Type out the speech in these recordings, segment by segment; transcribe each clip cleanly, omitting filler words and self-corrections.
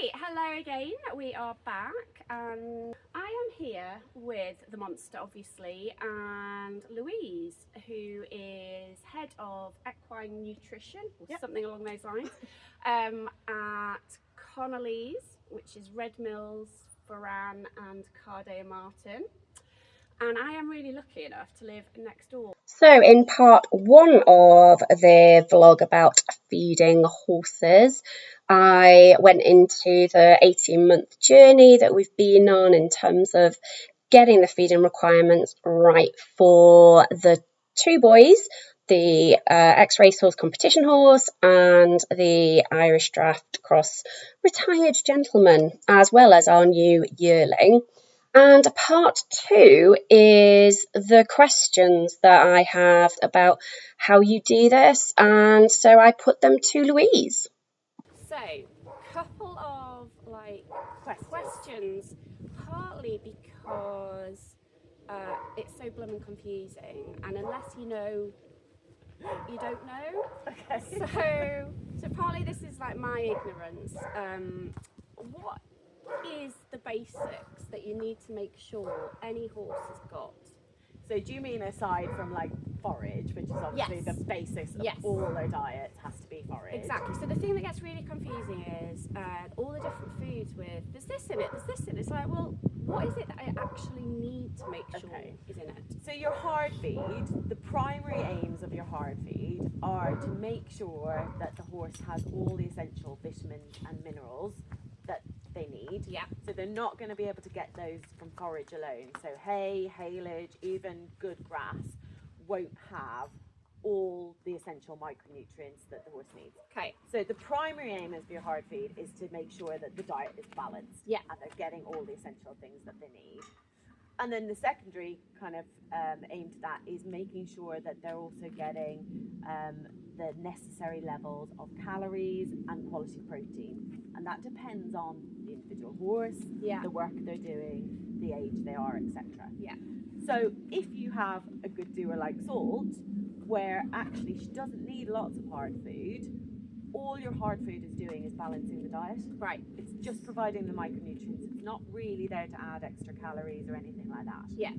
Right, hello again. We are back and I am here with the monster obviously and Louise, who is head of equine nutrition or something along those lines at Connellys, which is Red Mills, Foran and Cardea Martin. And I am really lucky enough to live next door. So in part one of the vlog about feeding horses, I went into the 18-month journey that we've been on in terms of getting the feeding requirements right for the two boys, the ex-racehorse competition horse and the Irish Draft Cross retired gentleman, as well as our new yearling. And part two is the questions that I have about how you do this, and so I put them to Louise. So, couple of questions, partly because it's so blooming confusing, and unless you know, you don't know. Okay. So partly this is like my ignorance. What is the basics that you need to make sure any horse has got? So do you mean aside from like forage, which is obviously the basis of all their diets has to be forage? Exactly. So the thing that gets really confusing is all the different foods with there's this in it, there's this in it. It's like, well, what is it that I actually need to make sure is in it? So your hard feed, the primary aims of your hard feed are to make sure that the horse has all the essential vitamins and minerals that they need. Yeah. So they're not going to be able to get those from forage alone. So hay, haylage, even good grass won't have all the essential micronutrients that the horse needs. Okay. So the primary aim of your hard feed is to make sure that the diet is balanced. Yeah. And they're getting all the essential things that they need. And then the secondary kind of aim to that is making sure that they're also getting the necessary levels of calories and quality protein. And that depends on the individual horse, the work they're doing, the age they are, etc. Yeah. So if you have a good doer like Salt, where actually she doesn't need lots of hard food, all your hard food is doing is balancing the diet. Right. It's just providing the micronutrients. It's not really there to add extra calories or anything like that. Yeah.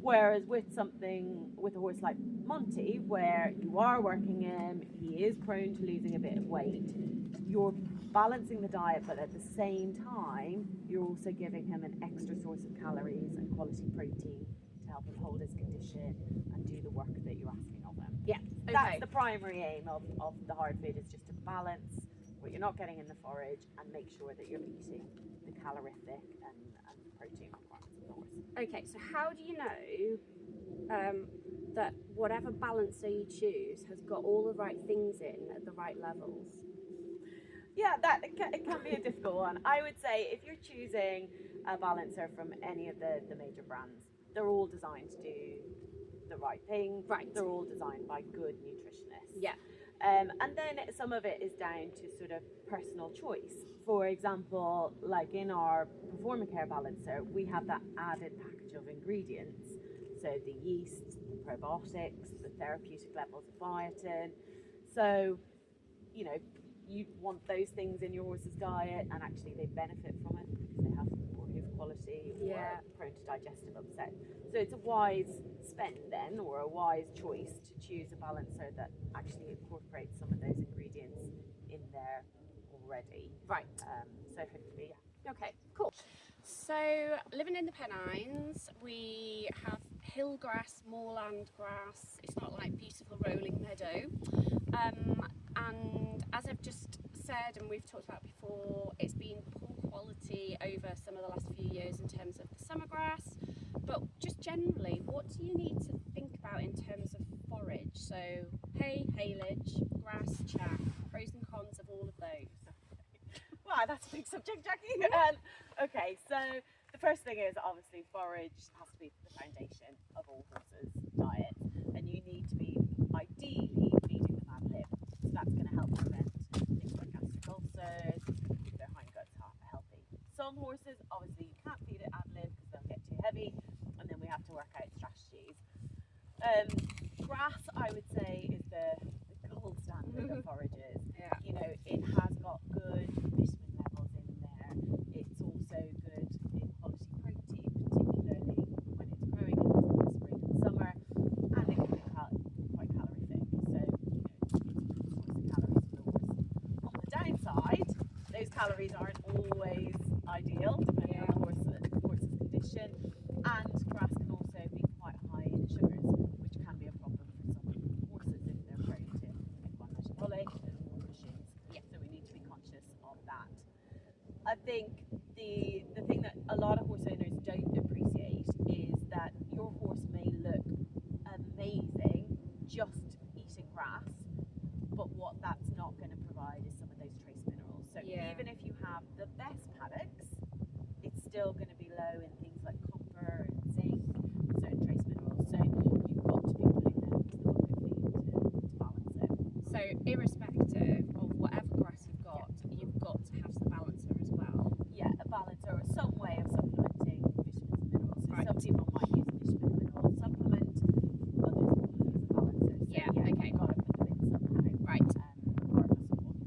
Whereas with a horse like Monty, where you are working him, he is prone to losing a bit of weight, you're balancing the diet, but at the same time, you're also giving him an extra source of calories and quality protein to help him hold his condition and do the work that you're asking of him. Yeah. Okay. That's the primary aim of the hard food, is just to balance what you're not getting in the forage and make sure that you're meeting the calorific and protein requirements of the horse. Okay, so how do you know that whatever balancer you choose has got all the right things in at the right levels? Yeah, it can be a difficult one. I would say if you're choosing a balancer from any of the major brands, they're all designed to do the right thing. Right. They're all designed by good nutritionists. Yeah. And then some of it is down to sort of personal choice. For example, like in our Performer Care balancer, we have that added package of ingredients. So the yeast, the probiotics, the therapeutic levels of biotin. So, you know, you want those things in your horse's diet, and actually they benefit from it because they have more hoof quality or prone to digestive upset. So it's a wise spend then, or a wise choice to choose a balancer that actually incorporates some of those ingredients in there already. Right. So hopefully, yeah. Okay, cool. So living in the Pennines, we have hill grass, moorland grass. It's not like beautiful rolling meadow. And as I've just said, and we've talked about before, it's been poor quality over some of the last few years in terms of the summer grass. But just generally, what do you need to think about in terms of forage? So hay, haylage, grass, chaff, pros and cons of all of those. Wow, that's a big subject, Jackie. Okay, so the first thing is obviously forage has to be the foundation of all horses' diet, and you need to be ideally feeding them ad lib. So that's going to help prevent things like gastric ulcers, keep their hindguts healthy. Some horses, obviously, you can't feed it ad lib because they'll get too heavy, and then we have to work out strategies. Grass, I would say, is the gold standard of forages. Yeah. You know, it has got good vitamin levels in there. calories aren't always ideal, depending on the horse's condition, and grass can also be quite high in sugars, which can be a problem for some horses if they're prone to metabolic and Cushing's. Yeah. So we need to be conscious of that. I think the thing that a lot of horse owners don't appreciate is that your horse may look amazing just eating grass, but what that's not going to provide is some of those trace minerals. So even if you have the best paddocks, it's still going to be low in things like copper and zinc and certain trace minerals. So you've got to be putting them into the bucket feed to balance it. So irrespective of whatever grass you've got to have the balancer as well. Yeah, a balancer or some way of supplementing vitamins and minerals. So some people might use a vitamin and mineral supplement, others will use a balancer. So Okay. You've got to put them in somehow. Right. Regardless of what your pastures look like.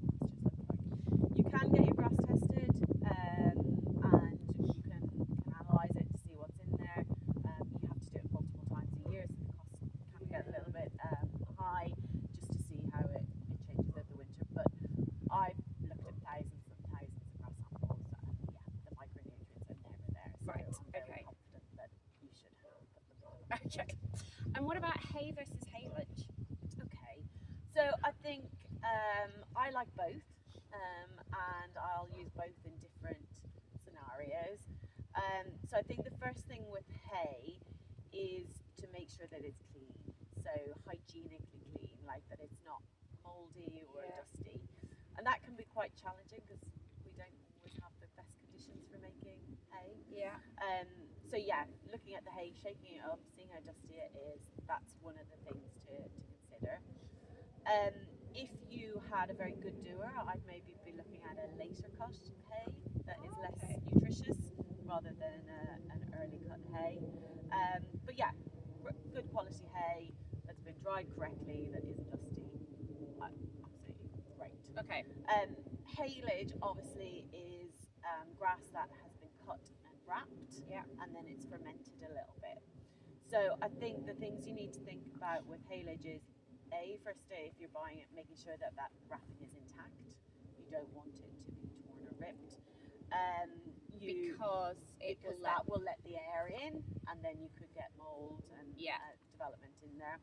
You can get your grass tested, and you can analyse it to see what's in there. You have to do it multiple times a year, so the costs can get a little bit high just to see how it changes over the winter. But I've looked at thousands and thousands of grass samples, and the micronutrients are never there. So Right, I'm very okay. confident that you should put them in. Okay. And what about hay versus haylage? Okay, so I think I like both, and I'll use both in different scenarios. So I think the first thing with hay is to make sure that it's clean, so hygienically clean, like that it's not mouldy or dusty, and that can be quite challenging because we don't always have the best conditions for making hay. Yeah. So looking at the hay, shaking it up, seeing how dusty it is, that's one of the things to consider. If you had a very good doer, I'd maybe be looking at a later cut hay that is less nutritious rather than an early cut hay. But good quality hay that's been dried correctly, that isn't dusty, absolutely great. Okay. Haylage obviously is grass that has been cut and wrapped, and then it's fermented a little bit. So I think the things you need to think about with haylage is firstly, if you're buying it, making sure that wrapping is intact. You don't want it to be torn or ripped. Because that will let the air in, and then you could get mold and development in there.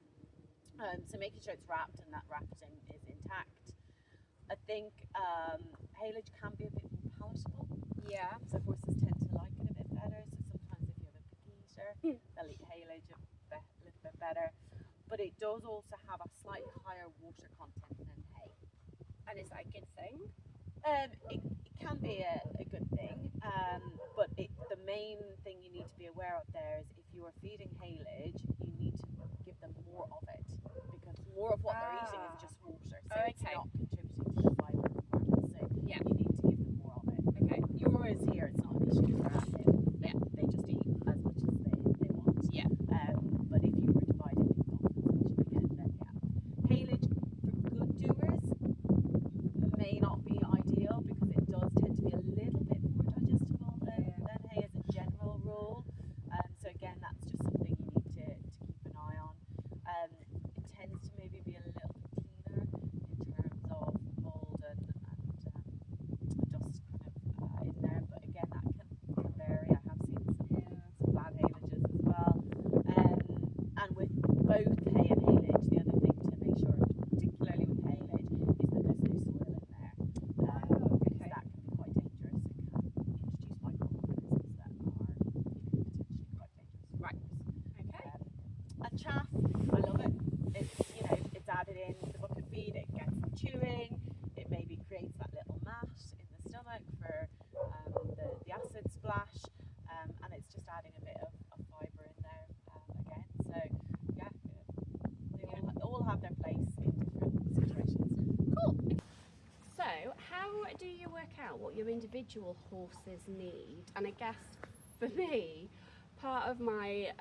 So making sure it's wrapped and that wrapping is intact. I think haylage can be a bit more palatable. Yeah. So horses tend to like it a bit better. So sometimes if you have a picky eater, they'll eat haylage a little bit better. But it does also have a slightly higher water content than hay. And is that a good thing? It can be a good thing, but the main thing you need to be aware of there is if you are feeding haylage, you need to give them more of it, because more of what they're eating is just water, so it's not contributing to the fibre requirements. So you need to give them more of it. Okay. Yours here, it's not an issue for active. They just eat as much as they want. Yeah. But if you were dividing things off again, then haylage for good doers may not be ideal because it does tend to be a little bit more digestible than hay as a general rule. So again, that's just something you need to keep an eye on. It tends to maybe be a little bit cleaner in terms of mould and dust kind of in there, but again, that can vary. I have seen some bad haylages as well. And with both hay and haylage, the other thing to make sure, particularly with haylage, is that there's no soil in there. Because that can be quite dangerous. It can introduce microorganisms that are potentially quite dangerous. Right. Okay. And chaff, I love it. It's added in the bucket feed. It gets them chewing. It maybe creates that little mat in the stomach for the acid splash, and it's just adding a bit of fibre in there again. So they all have their place in different situations. Cool. So, how do you work out what your individual horses need? And I guess for me, part of my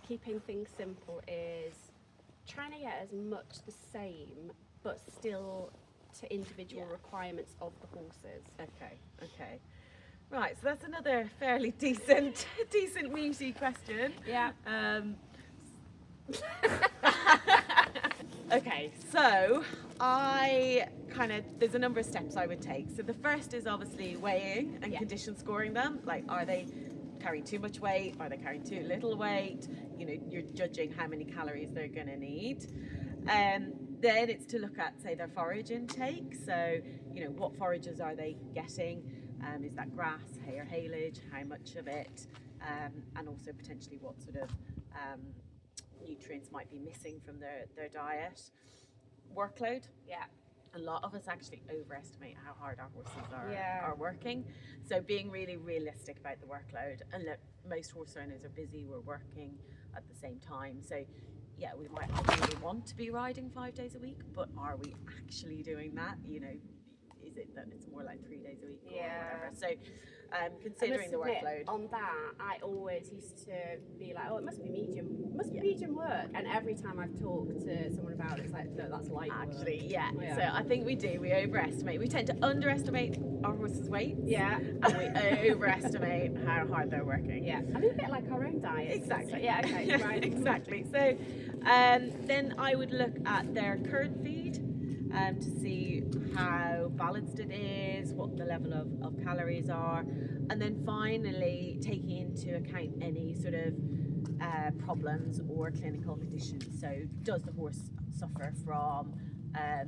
keeping things simple is trying to get as much the same, but still to individual requirements of the horses. Okay. Right, so that's another fairly decent meaty question. Yeah. Okay, so There's a number of steps I would take. So the first is obviously weighing and condition scoring them. Like, are they carrying too much weight? Are they carrying too little weight? You know, you're judging how many calories they're going to need. Then it's to look at, say, their forage intake. So, you know, what forages are they getting? Is that grass, hay or haylage? How much of it? And also potentially what sort of nutrients might be missing from their diet. Workload. Yeah. A lot of us actually overestimate how hard our horses are working. So being really realistic about the workload, and look, most horse owners are busy, we're working at the same time. So yeah, we might really want to be riding 5 days a week, but are we actually doing that? You know, is it that it's more like 3 days a week or whatever? So considering the workload. On that, I always used to be like, oh, it must be medium work. And every time I've talked to someone about it, it's like, no, that's light work. Actually, yeah. So I think we overestimate. We tend to underestimate our horses' weight. Yeah. And we overestimate how hard they're working. Yeah. I mean, a bit like our own diet. Exactly. So, yeah, okay, right. Exactly. So then I would look at their current feed to see how balanced it is, what the level of calories are, and then finally taking into account any sort of problems or clinical conditions. So does the horse suffer from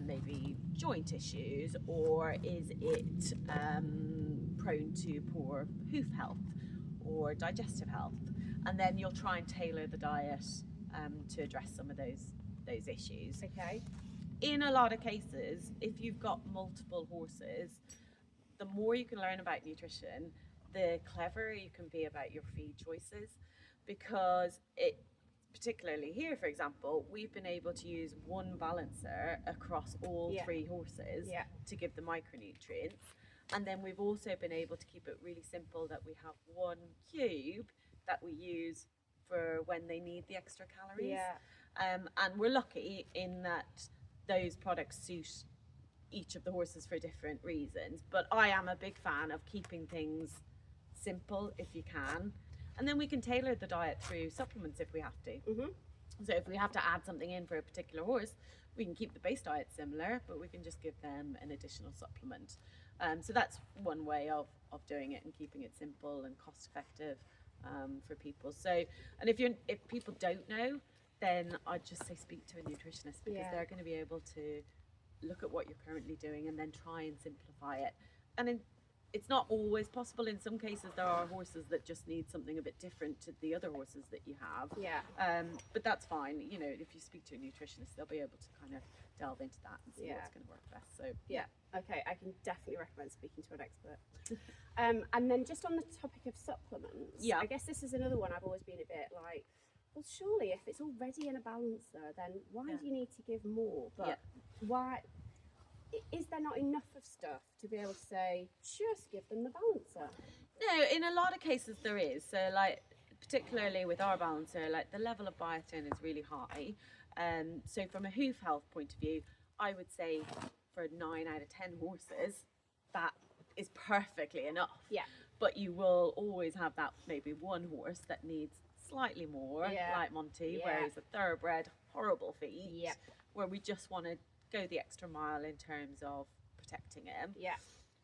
maybe joint issues, or is it prone to poor hoof health or digestive health? And then you'll try and tailor the diet to address some of those issues. Okay. In a lot of cases, if you've got multiple horses, the more you can learn about nutrition, the cleverer you can be about your feed choices, because particularly here, for example, we've been able to use one balancer across all 3 horses to give the micronutrients. And then we've also been able to keep it really simple, that we have one cube that we use for when they need the extra calories. Yeah. And we're lucky in that those products suit each of the horses for different reasons. But I am a big fan of keeping things simple if you can. And then we can tailor the diet through supplements if we have to. Mm-hmm. So if we have to add something in for a particular horse, we can keep the base diet similar, but we can just give them an additional supplement. So that's one way of doing it and keeping it simple and cost effective for people. So, and if people don't know, then I'd just say speak to a nutritionist, because they're going to be able to look at what you're currently doing and then try and simplify it. And it's not always possible. In some cases, there are horses that just need something a bit different to the other horses that you have. Yeah. But that's fine. You know, if you speak to a nutritionist, they'll be able to kind of delve into that and see what's going to work best. So yeah. Okay, I can definitely recommend speaking to an expert. And then just on the topic of supplements, I guess this is another one I've always been a bit like, well, surely if it's already in a balancer, then why do you need to give more? But why is there not enough of stuff to be able to say, just give them the balancer? No, in a lot of cases there is. So like, particularly with our balancer, like the level of biotin is really high. So from a hoof health point of view, I would say for 9 out of 10 horses, that is perfectly enough. Yeah. But you will always have that maybe one horse that needs slightly more, like Monty, where he's a thoroughbred, horrible feed, where we just want to go the extra mile in terms of protecting him. Yeah.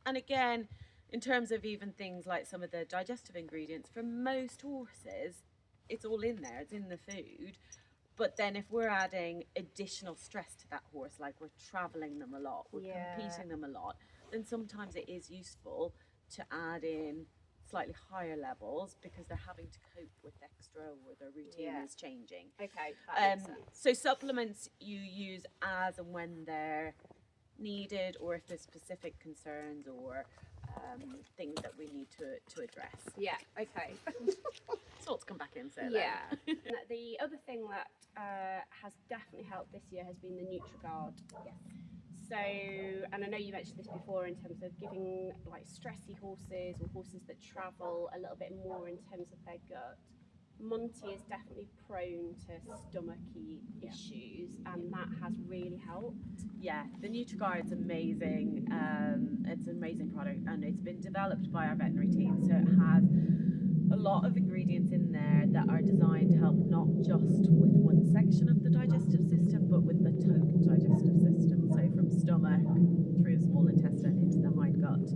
And again, in terms of even things like some of the digestive ingredients, for most horses, it's all in there, it's in the food. But then if we're adding additional stress to that horse, like we're traveling them a lot, we're competing them a lot, then sometimes it is useful to add in slightly higher levels, because they're having to cope with extra, or their routine is changing. Okay, that makes sense. So supplements you use as and when they're needed, or if there's specific concerns or things that we need to address. Yeah, okay. Sorts come back in, so yeah. The other thing that has definitely helped this year has been the NutriGuard. Yes. So, and I know you mentioned this before in terms of giving like stressy horses or horses that travel a little bit more in terms of their gut. Monty is definitely prone to stomachy issues, and that has really helped. Yeah, the NutriGuard's amazing. It's an amazing product, and it's been developed by our veterinary team, so it has a lot of ingredients in there that are designed to help not just with one section of the digestive system, but with the total digestive system. So from stomach through the small intestine into the hindgut.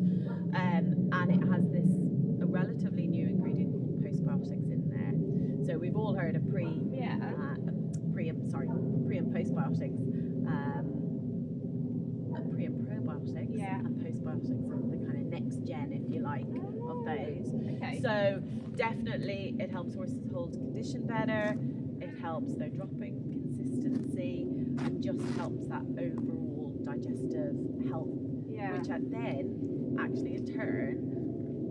And it has a relatively new ingredient called post-biotics in there. So we've all heard of pre and postbiotics. Pre and probiotics and postbiotics are the kind of next gen, if you like, of those. Okay. So definitely it helps horses hold condition better, it helps their dropping consistency, and just helps that overall digestive health, which then actually in turn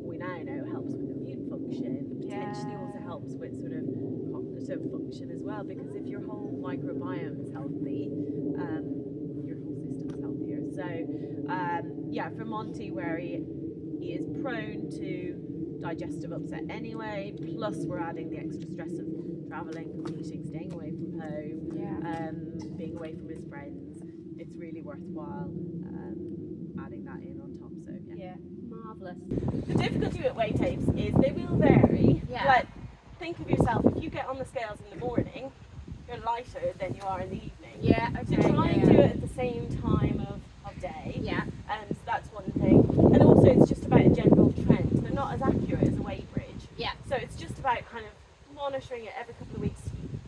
we now know helps with immune function, potentially also helps with sort of cognitive function as well, because if your whole microbiome is healthy, your whole system's healthier. So for Monty, where he is prone to digestive upset anyway, plus we're adding the extra stress of travelling, competing, staying away from home, being away from his friends, it's really worthwhile adding that in on top. So Marvellous. the difficulty with weight tapes is they will vary. Like, think of yourself, if you get on the scales in the morning, you're lighter than you are in the evening. So try and do it at the same time of day. And so that's one thing. And also it's just about a general trend. They're not as accurate as a weight bridge. So it's just about kind of monitoring it every couple of weeks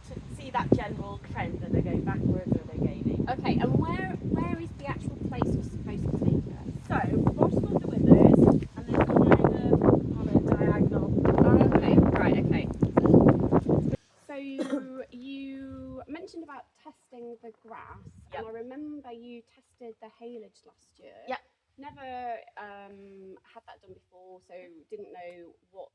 to see that general trend. Are they going backwards or are they gaining? Okay, and where is the actual place you're supposed to take her? So, bottom of the withers, and then kind of on a diagonal. Okay. So you mentioned about testing the grass, and I remember you tested the haylage last year. Never had that done before, so didn't know what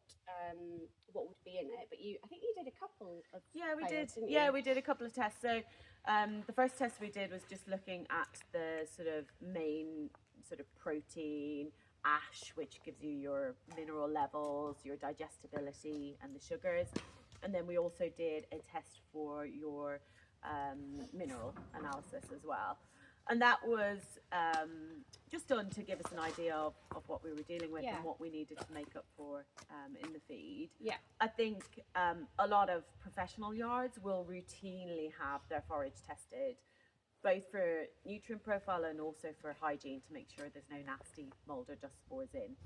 would be in it. But I think you did a couple of haylage, didn't you? We did a couple of tests. So the first test we did was just looking at the sort of main sort of protein, ash, which gives you your mineral levels, your digestibility, and the sugars. And then we also did a test for your mineral analysis as well. And that was just done to give us an idea of what we were dealing with and what we needed to make up for in the feed. I think a lot of professional yards will routinely have their forage tested, both for nutrient profile and also for hygiene, to make sure there's no nasty mold or dust spores in.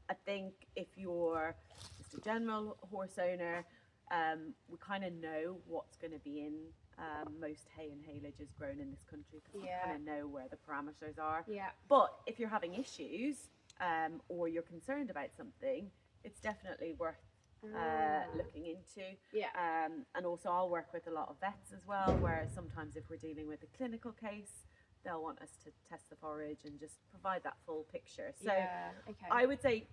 I think if you're just a general horse owner, we kind of know what's going to be in most hay and haylages grown in this country, because we kind of know where the parameters are. But if you're having issues or you're concerned about something, it's definitely worth looking into. And also I'll work with a lot of vets as well, where sometimes if we're dealing with a clinical case, they'll want us to test the forage and just provide that full picture. So I would say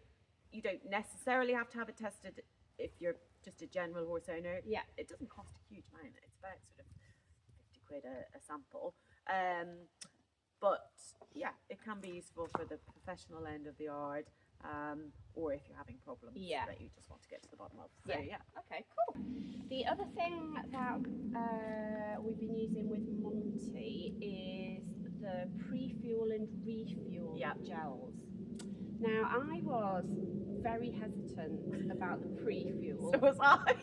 you don't necessarily have to have it tested if you're just a general horse owner. It doesn't cost a huge amount. It's about sort of 50 quid a sample. But it can be useful for the professional end of the yard, or if you're having problems that you just want to get to the bottom of. So Okay, cool. The other thing that we've been using with Monty is the pre-fuel and refuel gels. Now, I was very hesitant about the pre-fuel. So was I.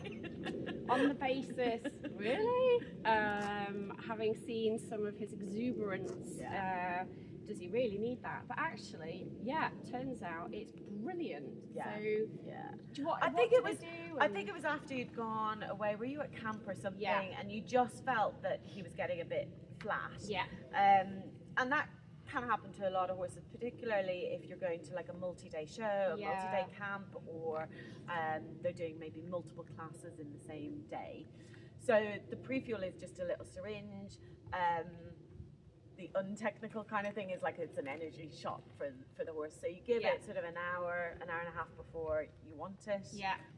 On the basis, really? Having seen some of his exuberance, does he really need that? But actually, turns out it's brilliant. So, I think it was after you'd gone away. Were you at camp or something? And you just felt that he was getting a bit flat. And that can happen to a lot of horses, particularly if you're going to like a multi-day show, a multi-day camp, or they're doing maybe multiple classes in the same day. So the pre-fuel is just a little syringe. The untechnical kind of thing is like it's an energy shot for the horse. So you give it sort of an hour and a half before you want it,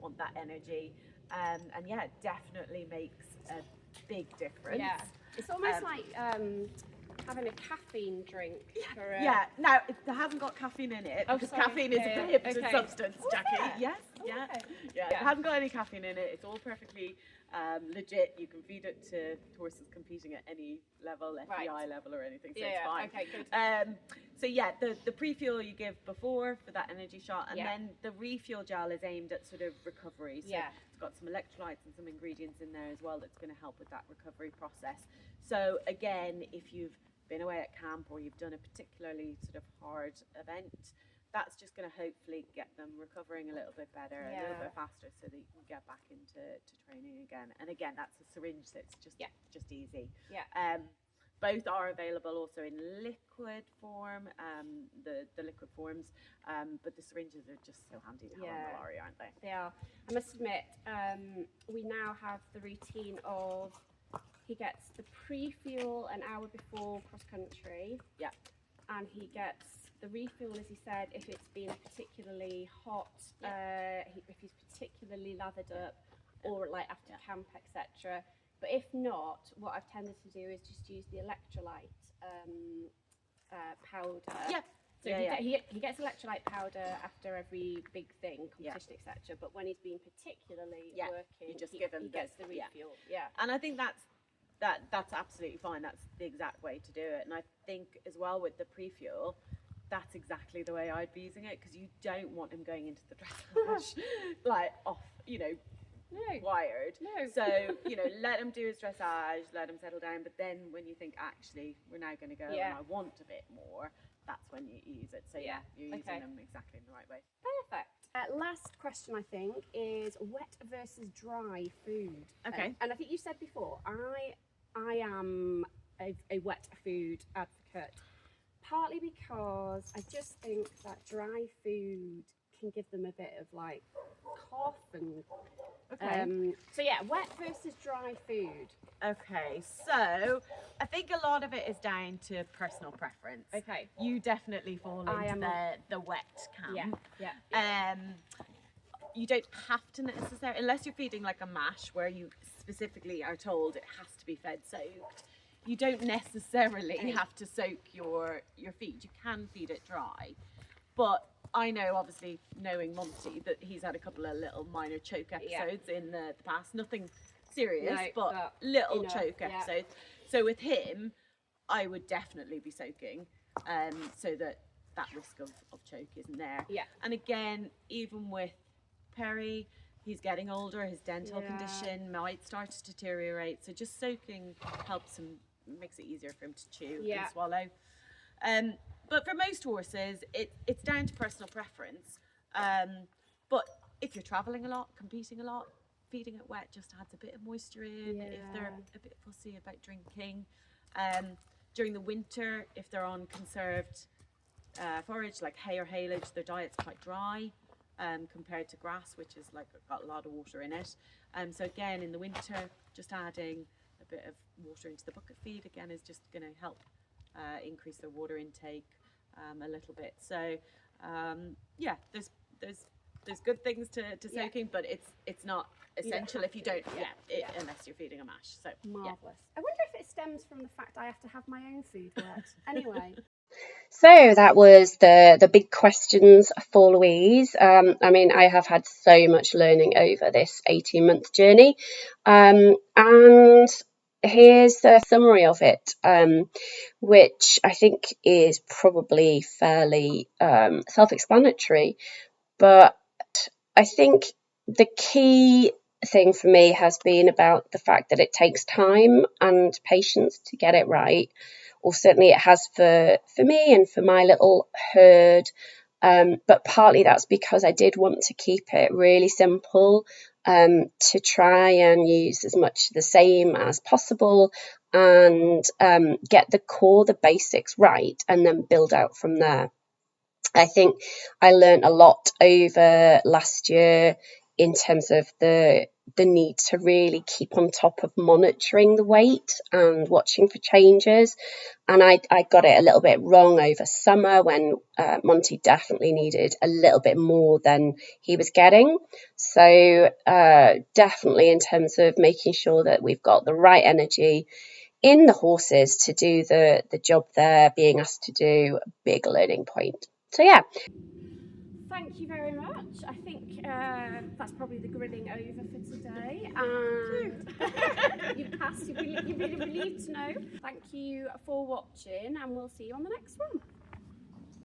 want that energy. And it definitely makes a big difference. It's almost like having a caffeine drink. Now it hasn't got caffeine in it, because caffeine is a prohibited substance, Jackie. It hasn't got any caffeine in it. It's all perfectly legit. You can feed it to horses competing at any level, FEI level or anything, so it's fine. So yeah, the pre-fuel you give before for that energy shot, and Yeah. then the refuel gel is aimed at sort of recovery. So Yeah. it's got some electrolytes and some ingredients in there as well that's going to help with that recovery process. So again, if you've been away at camp or you've done a particularly sort of hard event, that's just going to hopefully get them recovering a little bit better, a little bit faster, so that you can get back into training again. And again, that's a syringe, so it's just easy. Yeah. Both are available also in liquid form, the liquid forms, but the syringes are just so handy to have on the lorry, aren't they? They are. I must admit, we now have the routine of he gets the pre-fuel an hour before cross country. Yeah. And he gets the refuel, as he said, if it's been particularly hot, if he's particularly lathered up, or like after camp, etc. But if not, what I've tended to do is just use the electrolyte powder. Yeah. So he gets electrolyte powder after every big thing, competition, etc. But when he's been particularly working, you just give him he gets the refuel. Yeah. And I think that's absolutely fine. That's the exact way to do it. And I think as well with the pre-fuel, that's exactly the way I'd be using it, because you don't want him going into the dressage like off, wired. No. So, let him do his dressage, let him settle down. But then when you think, actually, we're now going to go and I want a bit more, that's when you use it. So you're using them exactly in the right way. Perfect. Last question, I think, is wet versus dry food. Okay. And I think you said before, I am a wet food advocate, partly because I just think that dry food can give them a bit of like cough and so yeah, wet versus dry food. Okay, so I think a lot of it is down to personal preference. Okay. You definitely fall into the wet camp. Yeah. You don't have to necessarily, unless you're feeding like a mash where you specifically are told it has to be fed soaked, you don't necessarily have to soak your feed. You can feed it dry. But I know, obviously, knowing Monty, that he's had a couple of little minor choke episodes in the past. Nothing serious, but little choke episodes. So with him, I would definitely be soaking, so that risk of choke isn't there. Yeah. And again, even with Perry, he's getting older, his dental condition might start to deteriorate. So just soaking helps him, makes it easier for him to chew and swallow. But for most horses, it's down to personal preference. But if you're traveling a lot, competing a lot, feeding it wet just adds a bit of moisture in. If they're a bit fussy about drinking. During the winter, if they're on conserved forage like hay or haylage, their diet's quite dry compared to grass, which is like got a lot of water in it. So again, in the winter, just adding a bit of water into the bucket feed again is just going to help increase their water intake a little bit. So there's good things to soaking, but it's not essential if you don't unless you're feeding a mash. So marvelous. I wonder if it stems from the fact I have to have my own food wet. Anyway. So that was the big questions for Louise. I mean, I have had so much learning over this 18-month journey, and here's the summary of it, which I think is probably fairly self-explanatory, but I think the key thing for me has been about the fact that it takes time and patience to get it right, or certainly it has for me and for my little herd. But partly that's because I did want to keep it really simple, to try and use as much the same as possible, and get the basics right, and then build out from there. I think I learned a lot over last year in terms of the need to really keep on top of monitoring the weight and watching for changes. And I got it a little bit wrong over summer when Monty definitely needed a little bit more than he was getting. So definitely in terms of making sure that we've got the right energy in the horses to do the job they're being asked to do, a big learning point. So yeah. Thank you very much. I think that's probably the grilling over for today. And you passed. You've been relieved to know. Thank you for watching, and we'll see you on the next one.